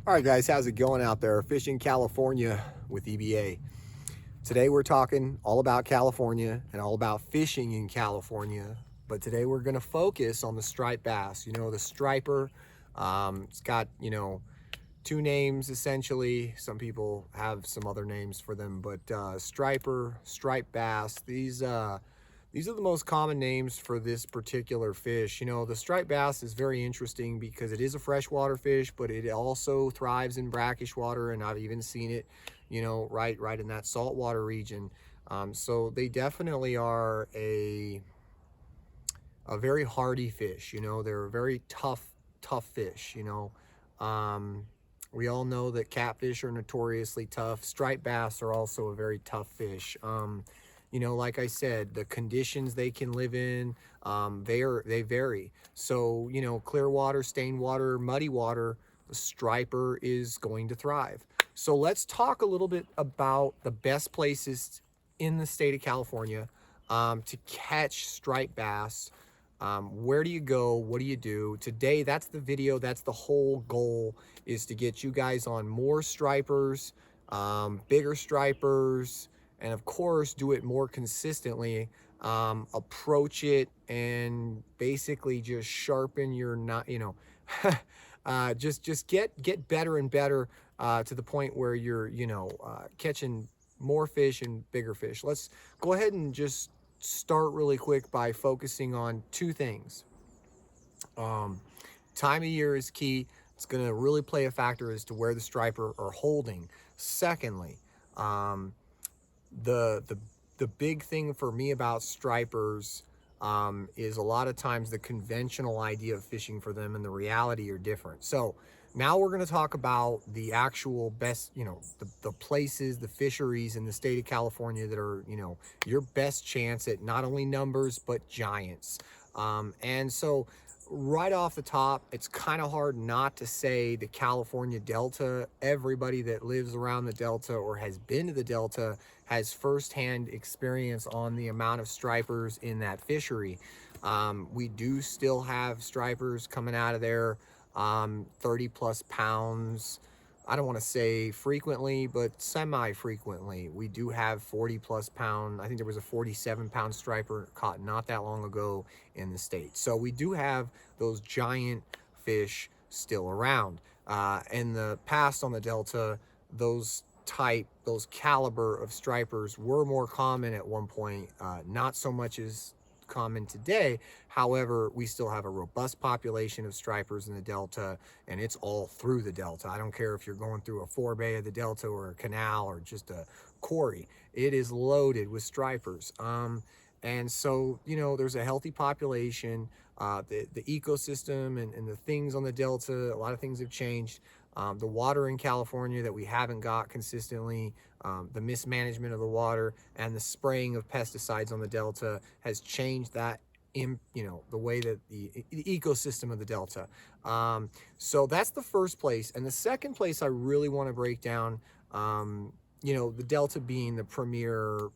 All right, guys, how's it going out there? Fishing California with EBA. Today we're talking all about California and all about fishing in California. But today we're going to focus on the striped bass. You know, the striper. It's got, two names essentially. Some people have some other names for them, but striper, striped bass. These are the most common names for this particular fish. You know, the striped bass is very interesting because it is a freshwater fish, but it also thrives in brackish water, and I've even seen it, right in that saltwater region. So they definitely are a very hardy fish. You know, they're a very tough fish. We all know that catfish are notoriously tough. Striped bass are also a very tough fish. Like I said, the conditions they can live in, they vary. So, clear water, stained water, muddy water, the striper is going to thrive. So let's talk a little bit about the best places in the state of California to catch striped bass. Where do you go? What do you do? Today, that's the video. That's the whole goal, is to get you guys on more stripers, bigger stripers, and of course, do it more consistently. Approach it and basically just sharpen your not, just get better and better to the point where you're, catching more fish and bigger fish. Let's go ahead and just start really quick by focusing on two things. Time of year is key. It's going to really play a factor as to where the striper are holding. Secondly, the big thing for me about stripers is a lot of times the conventional idea of fishing for them and the reality are different. So now we're going to talk about the actual best, the places, the fisheries in the state of California that are, your best chance at not only numbers, but giants. And so right off the top, it's kind of hard not to say the California Delta. Everybody that lives around the Delta or has been to the Delta has firsthand experience on the amount of stripers in that fishery. We do still have stripers coming out of there, 30 plus pounds. I don't want to say frequently, but semi-frequently. We do have 40 plus pound. I think there was a 47-pound striper caught not that long ago in the state. So we do have those giant fish still around. In the past on the Delta, those caliber of stripers were more common at one point, not so much as common today. However, we still have a robust population of stripers in the Delta, and it's all through the Delta. I don't care if you're going through a forebay of the Delta or a canal or just a quarry. It is loaded with stripers. And so, there's a healthy population. The ecosystem and the things on the Delta, a lot of things have changed. The water in California that we haven't got consistently, the mismanagement of the water and the spraying of pesticides on the Delta has changed that the way that the ecosystem of the Delta. So that's the first place. And the second place I really want to break down, the Delta being the premier,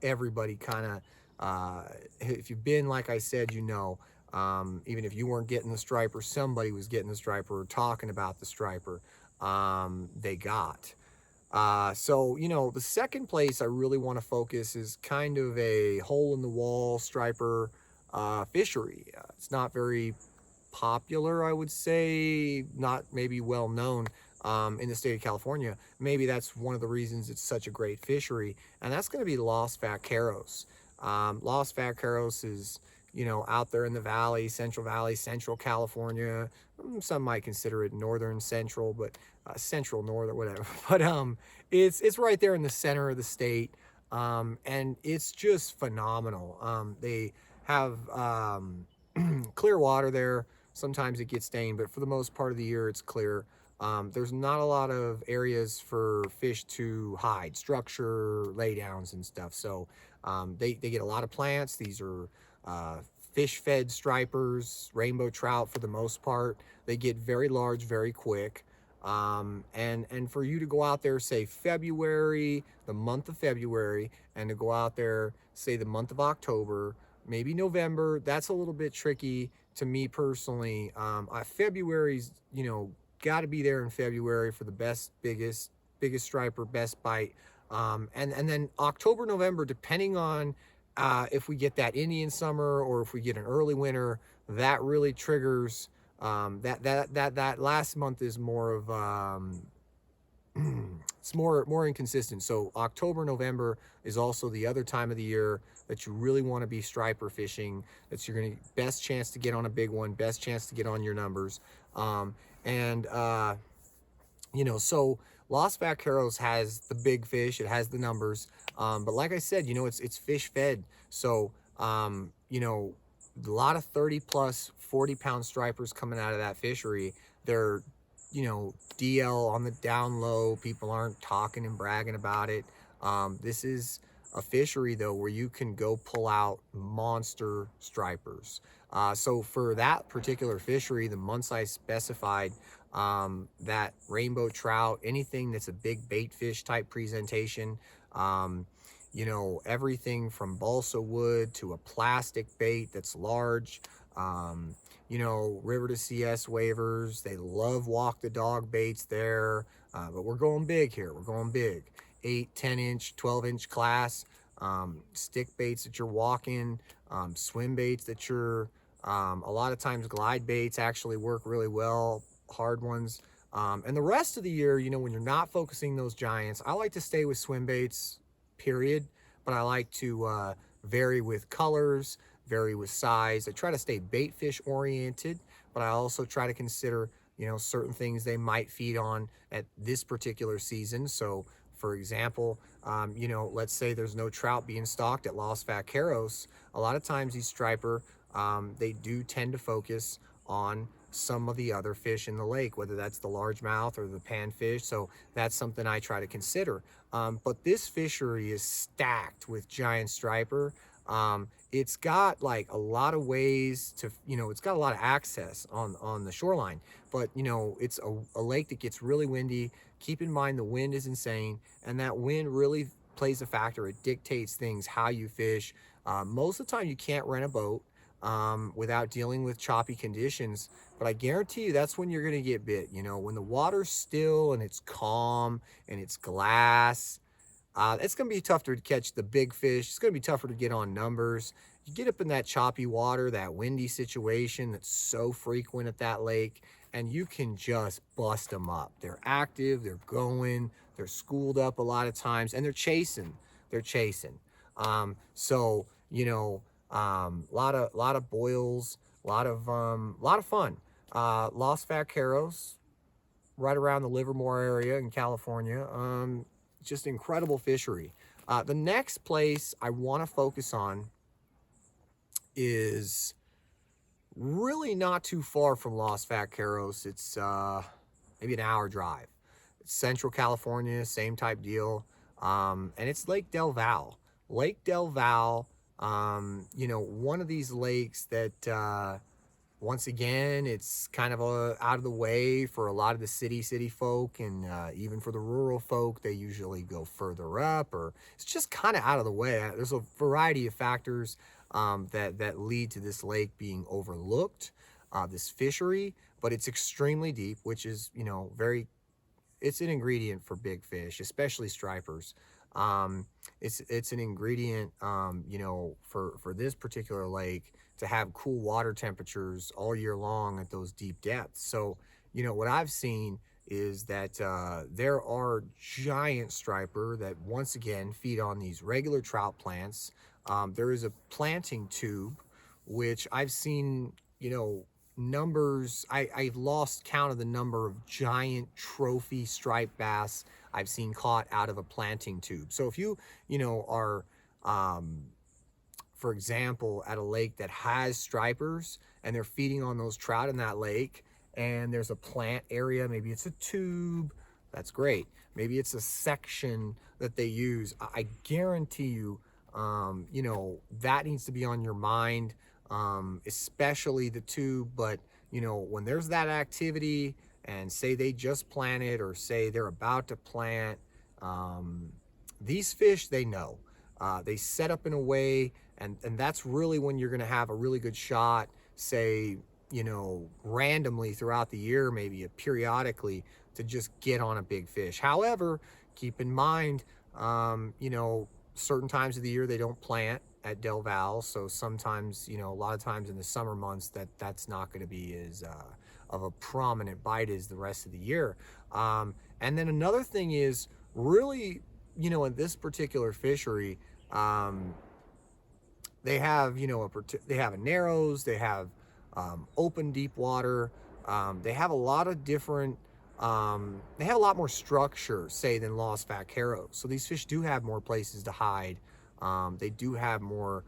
everybody kind of, if you've been, like I said, even if you weren't getting the striper, somebody was getting the striper or talking about the striper, they got. So, the second place I really want to focus is kind of a hole-in-the-wall striper fishery. It's not very popular, I would say, not maybe well-known in the state of California. Maybe that's one of the reasons it's such a great fishery, and that's going to be Los Vaqueros. Los Vaqueros is, out there in the Valley, Central California. Some might consider it northern central, but central north or whatever. But it's right there in the center of the state, and it's just phenomenal. They have clear water there. Sometimes it gets stained, but for the most part of the year, it's clear. There's not a lot of areas for fish to hide, structure, laydowns and stuff. So they get a lot of plants. These are fish-fed stripers, rainbow trout for the most part. They get very large very quick. And for you to go out there, say February, the month of February, and to go out there, say the month of October, maybe November, that's a little bit tricky to me personally. February's, got to be there in February for the biggest striper, best bite. And then October, November, depending on if we get that Indian summer or if we get an early winter, that really triggers. That last month is more of it's more inconsistent. So October, November is also the other time of the year that you really want to be striper fishing. That's you're going to best chance to get on a big one, best chance to get on your numbers. And so Los Vaqueros has the big fish, it has the numbers. But like I said, it's fish fed. So a lot of 30 plus 40-pound stripers coming out of that fishery. They're DL on the down low. People aren't talking and bragging about it. This is a fishery though where you can go pull out monster stripers. So for that particular fishery, the months I specified, that rainbow trout, anything that's a big bait fish type presentation, everything from balsa wood to a plastic bait that's large, river to CS waivers. They love walk the dog baits there, but we're going big here. We're going big. 8, 10-inch, 12-inch class, stick baits that you're walking, swim baits that you're, a lot of times glide baits actually work really well, hard ones. And the rest of the year, when you're not focusing those giants, I like to stay with swim baits, period. But I like to vary with colors, vary with size. I try to stay bait fish oriented, but I also try to consider, certain things they might feed on at this particular season. So for example, let's say there's no trout being stocked at Los Vaqueros. A lot of times these striper, they do tend to focus on some of the other fish in the lake, whether that's the largemouth or the panfish. So that's something I try to consider. But this fishery is stacked with giant striper. It's got like a lot of ways to, it's got a lot of access on the shoreline, but it's a lake that gets really windy. Keep in mind the wind is insane, and that wind really plays a factor. It dictates things, how you fish. Most of the time you can't rent a boat without dealing with choppy conditions, but I guarantee you that's when you're going to get bit. When the water's still and it's calm and it's glass, it's going to be tough to catch the big fish. It's going to be tougher to get on numbers. You get up in that choppy water, that windy situation that's so frequent at that lake, and you can just bust them up. They're active, they're going, they're schooled up a lot of times, and they're chasing. Lot of boils, lot of fun. Los Vaqueros, right around the Livermore area in California. Just incredible fishery. The next place I want to focus on is really not too far from Los Vaqueros. It's maybe an hour drive. It's Central California, same type deal. And it's Lake Del Valle. Lake Del Valle, one of these lakes that, once again, it's kind of out of the way for a lot of the city folk, and even for the rural folk, they usually go further up, or it's just kind of out of the way. There's a variety of factors that lead to this lake being overlooked, this fishery, but it's extremely deep, which is, it's an ingredient for big fish, especially stripers. It's an ingredient, for this particular lake to have cool water temperatures all year long at those deep depths. So, what I've seen is that there are giant striper that once again feed on these regular trout plants. There is a planting tube, which I've seen, numbers. I've lost count of the number of giant trophy striped bass I've seen caught out of a planting tube. So if you, are, for example, at a lake that has stripers and they're feeding on those trout in that lake, and there's a plant area, maybe it's a tube, that's great. Maybe it's a section that they use. I guarantee you, that needs to be on your mind, especially the tube. But, when there's that activity, and say they just planted or say they're about to plant, these fish, they know. They set up in a way, and that's really when you're going to have a really good shot, say, randomly throughout the year, maybe periodically, to just get on a big fish. However, keep in mind, certain times of the year they don't plant at Del Valle, so sometimes, a lot of times in the summer months that's not going to be as of a prominent bite as the rest of the year. And then another thing is really, in this particular fishery, they have, they have a narrows, they have open deep water. They have a lot of different, they have a lot more structure, say, than Los Vaqueros. So these fish do have more places to hide. They do have more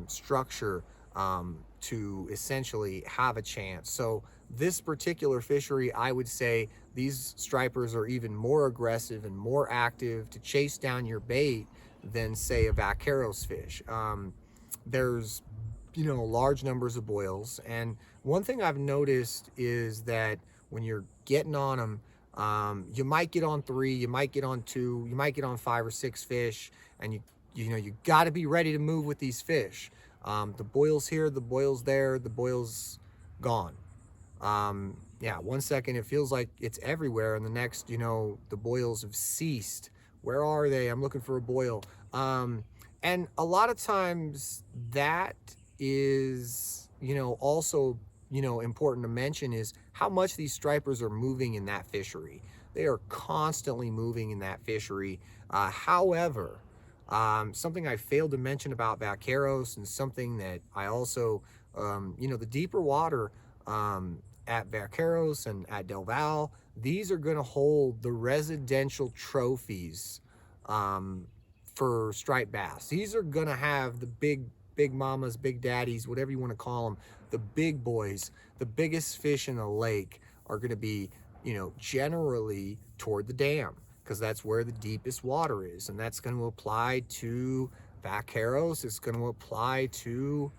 structure to essentially have a chance. So this particular fishery, I would say these stripers are even more aggressive and more active to chase down your bait than, say, a Vaqueros fish. There's large numbers of boils, and one thing I've noticed is that when you're getting on them, you might get on 3, you might get on 2, you might get on 5 or 6 fish, and you got to be ready to move with these fish. The boils here, the boils there, the boils gone. Yeah, 1 second it feels like it's everywhere, and the next, the boils have ceased. Where are they? I'm looking for a boil. And a lot of times that is, also, important to mention is how much these stripers are moving in that fishery. They are constantly moving in that fishery. However, something I failed to mention about Vaqueros, and something that I also, the deeper water at Vaqueros and at Del Valle, these are going to hold the residential trophies for striped bass. These are going to have the big mamas, big daddies, whatever you want to call them, the big boys. The biggest fish in the lake are going to be, generally toward the dam, because that's where the deepest water is. And that's going to apply to Vaqueros. It's going to apply to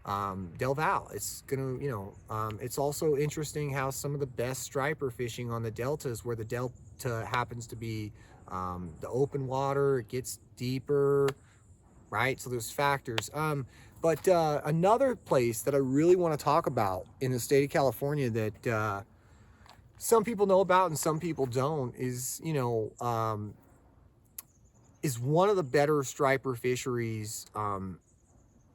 Del Valle. It's going to, it's also interesting how some of the best striper fishing on the deltas, where the delta happens to be the open water, it gets deeper, right? So there's factors. But another place that I really want to talk about in the state of California that some people know about and some people don't is, is one of the better striper fisheries,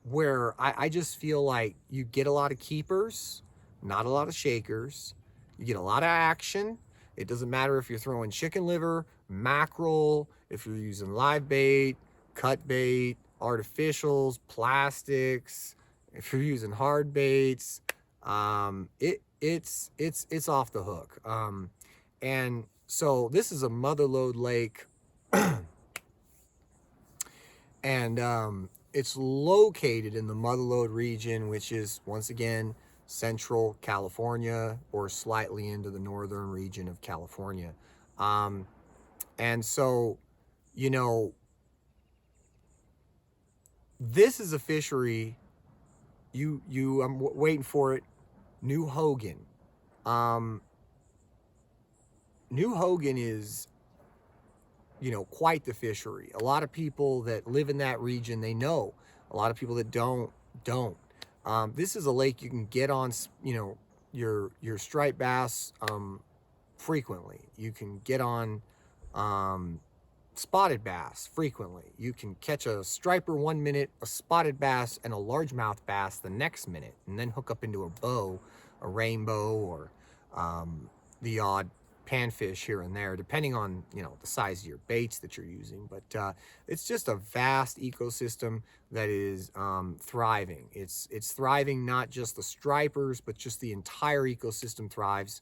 where I just feel like you get a lot of keepers, not a lot of shakers. You get a lot of action. It doesn't matter if you're throwing chicken liver, mackerel, if you're using live bait, cut bait, artificials, plastics, if you're using hard baits, it's off the hook. And so this is a mother lode lake, and it's located in the mother lode region, which is, once again, central California, or slightly into the northern region of California. And so, this is a fishery, I'm waiting for it, New Hogan. New Hogan is, quite the fishery. A lot of people that live in that region, they know. A lot of people that don't. This is a lake you can get on, your striped bass frequently. You can get on spotted bass frequently. You can catch a striper 1 minute, a spotted bass, and a largemouth bass the next minute, and then hook up into a bow, a rainbow, or the odd panfish here and there, depending on, the size of your baits that you're using. But it's just a vast ecosystem that is thriving. It's thriving, not just the stripers, but just the entire ecosystem thrives.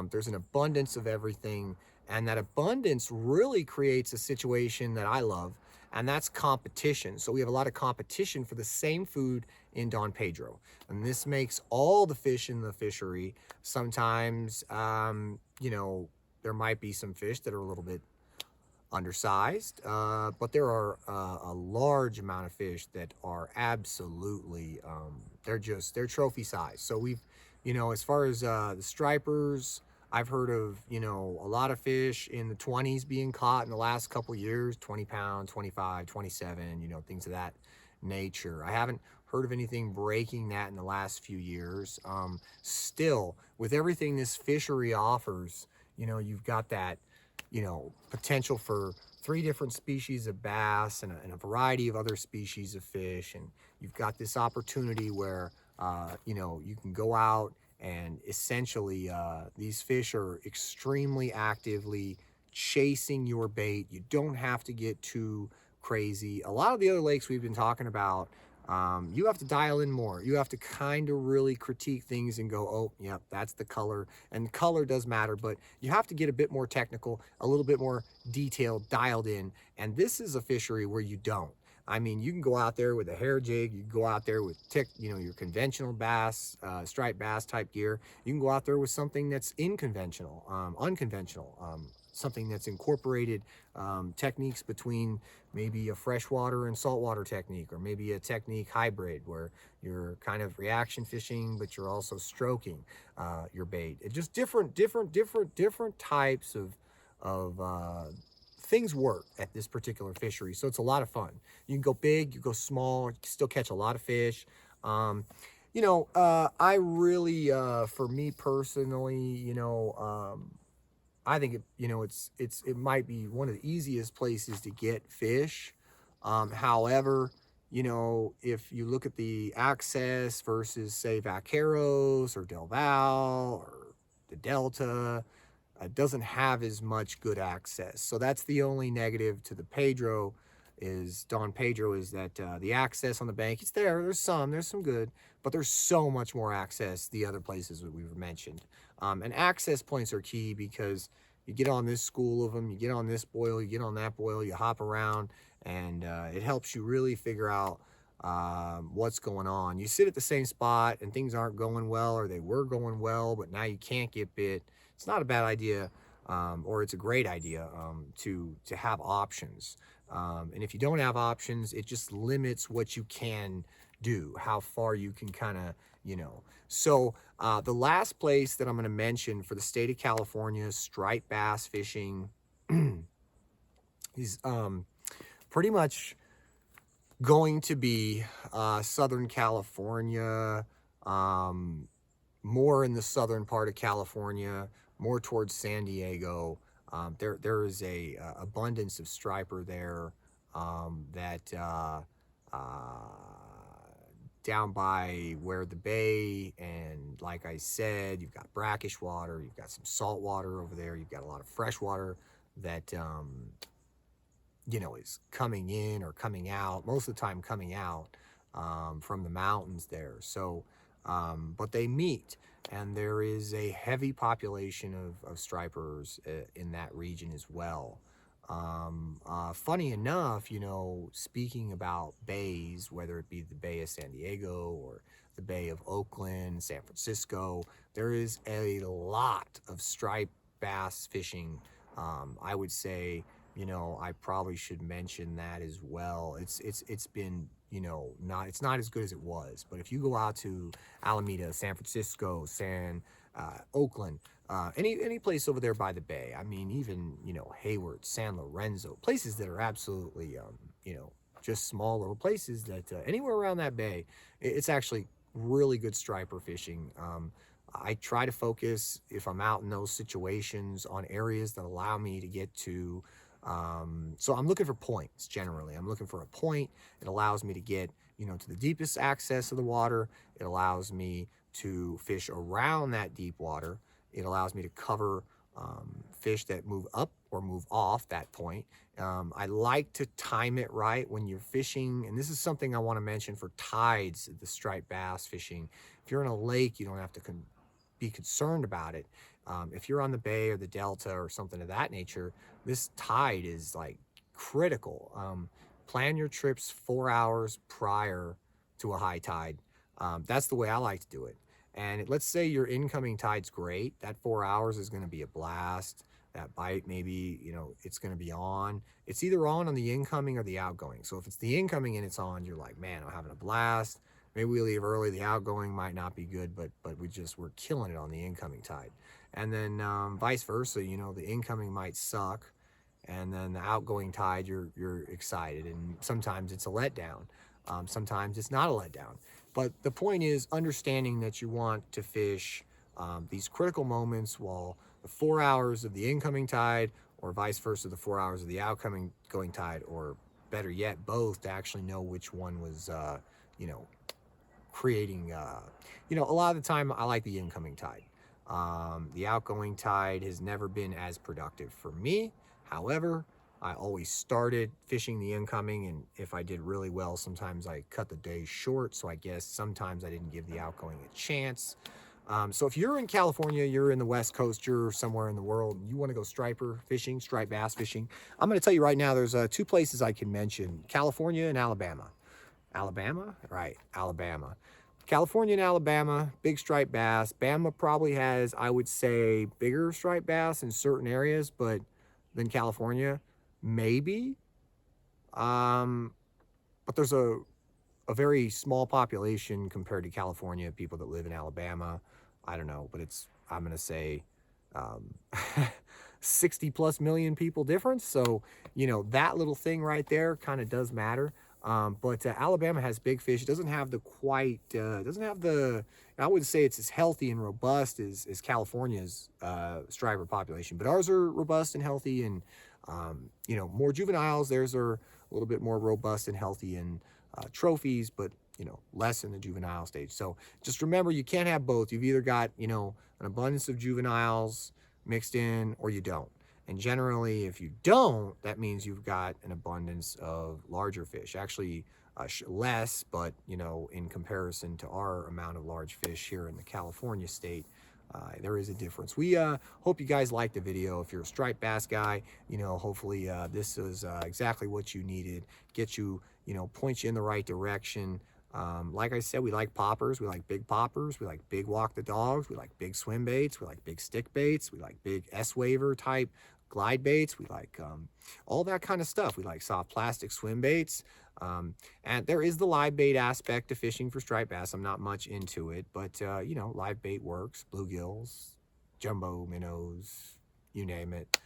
There's an abundance of everything, and that abundance really creates a situation that I love, and that's competition. So we have a lot of competition for the same food in Don Pedro, and this makes all the fish in the fishery, sometimes, there might be some fish that are a little bit undersized, but there are a large amount of fish that are absolutely, they're trophy size. So we've, as far as the stripers, I've heard of, a lot of fish in the 20s being caught in the last couple years, 20 pound, 25, 27, things of that nature. I haven't heard of anything breaking that in the last few years. Still, with everything this fishery offers, you've got that, potential for 3 different species of bass and a variety of other species of fish. And you've got this opportunity where, you can go out and essentially these fish are extremely actively chasing your bait. You don't have to get too crazy. A lot of the other lakes we've been talking about, you have to dial in more. You have to kind of really critique things and go, oh, yep, that's the color. And color does matter, but you have to get a bit more technical, a little bit more detailed, dialed in. And this is a fishery where you don't. I mean, you can go out there with a hair jig. You can go out there with your conventional bass, striped bass type gear. You can go out there with something that's unconventional, something that's incorporated techniques between maybe a freshwater and saltwater technique, or maybe a technique hybrid where you're kind of reaction fishing, but you're also stroking your bait. It just different types of things work at this particular fishery. So it's a lot of fun. You can go big, you go small, you can still catch a lot of fish. I really, for me personally, I think it might be one of the easiest places to get fish. However, if you look at the access versus say Vaqueros or Del Val or the Delta, doesn't have as much good access. So that's the only negative to the Don Pedro is that the access on the bank, it's there. There's some good, but there's so much more access the other places that we've mentioned. And access points are key because you get on this school of them, you get on this boil, you get on that boil, you hop around, and it helps you really figure out what's going on. You sit at the same spot and things aren't going well, or they were going well, but now you can't get bit. It's not a bad idea, or it's a great idea to have options. And if you don't have options, it just limits what you can do, how far you can kind of, So the last place that I'm going to mention for the state of California, striped bass fishing, is pretty much going to be Southern California, more in the southern part of California, more towards San Diego. There is a abundance of striper there that down by where the bay, and like I said, you've got brackish water, you've got some salt water over there, you've got a lot of fresh water that is coming in or coming out, most of the time coming out from the mountains there. So but they meet, and there is a heavy population of stripers in that region as well. Funny enough, speaking about bays, whether it be the Bay of San Diego or the Bay of Oakland, San Francisco, there is a lot of striped bass fishing. I would say, I probably should mention that as well. It's been, it's not as good as it was. But if you go out to Alameda, San Francisco, Oakland, any place over there by the bay, I mean, even, Hayward, San Lorenzo, places that are absolutely, just small little places that anywhere around that bay, it's actually really good striper fishing. I try to focus, if I'm out in those situations, on areas that allow me to get to, so I'm looking for points. Generally, I'm looking for a point. It allows me to get, to the deepest access of the water. It allows me to fish around that deep water. It allows me to cover fish that move up or move off that point. I like to time it right when you're fishing, and this is something I want to mention for tides, the striped bass fishing. If you're in a lake, you don't have to be concerned about it. If you're on the bay or the delta or something of that nature, this tide is like critical. Plan your trips 4 hours prior to a high tide. That's the way I like to do it. And let's say your incoming tide's great. That 4 hours is going to be a blast. That bite, maybe, it's going to be on. It's either on the incoming or the outgoing. So if it's the incoming and it's on, you're like, man, I'm having a blast. Maybe we leave early. The outgoing might not be good, but we're killing it on the incoming tide. And then vice versa, the incoming might suck, and then the outgoing tide, you're excited, and sometimes it's a letdown. Sometimes it's not a letdown. But the point is understanding that you want to fish these critical moments while the 4 hours of the incoming tide, or vice versa, the 4 hours of the outgoing tide, or better yet, both, to actually know which one was, you know, creating, a lot of the time I like the incoming tide. The outgoing tide has never been as productive for me. However, I always started fishing the incoming, and if I did really well, sometimes I cut the day short. So I guess sometimes I didn't give the outgoing a chance. So if you're in California, you're in the West Coast, you're somewhere in the world, and you want to go striper fishing, striped bass fishing, I'm going to tell you right now, there's two places I can mention: California and Alabama. Alabama? Right, Alabama. California and Alabama, big striped bass. Bama probably has, I would say, bigger striped bass in certain areas, but than California, maybe. But there's a very small population compared to California, people that live in Alabama. I don't know, but I'm going to say, um, 60 plus million people difference. So, that little thing right there kind of does matter. But Alabama has big fish. It doesn't have I wouldn't say it's as healthy and robust as California's striper population, but ours are robust and healthy, and, more juveniles. Theirs are a little bit more robust and healthy in trophies, but, less in the juvenile stage. So just remember, you can't have both. You've either got, an abundance of juveniles mixed in, or you don't. And generally, if you don't, that means you've got an abundance of larger fish. Actually, less, but, in comparison to our amount of large fish here in the California state, there is a difference. We hope you guys liked the video. If you're a striped bass guy, hopefully this is exactly what you needed. Get you, point you in the right direction. Like I said, we like poppers. We like big poppers. We like big walk the dogs. We like big swim baits. We like big stick baits. We like big S-waver type glide baits. We like all that kind of stuff. We like soft plastic swim baits. And there is the live bait aspect to fishing for striped bass. I'm not much into it, but live bait works. Bluegills, jumbo minnows, you name it.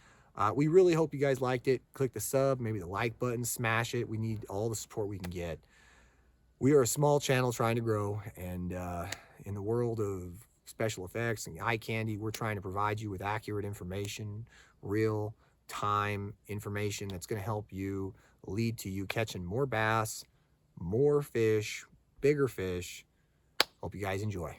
We really hope you guys liked it. Click the sub, maybe the like button, smash it. We need all the support we can get. We are a small channel trying to grow, and in the world of special effects and eye candy, we're trying to provide you with accurate information, real time information that's going to help you, lead to you catching more bass, more fish, bigger fish. Hope you guys enjoy.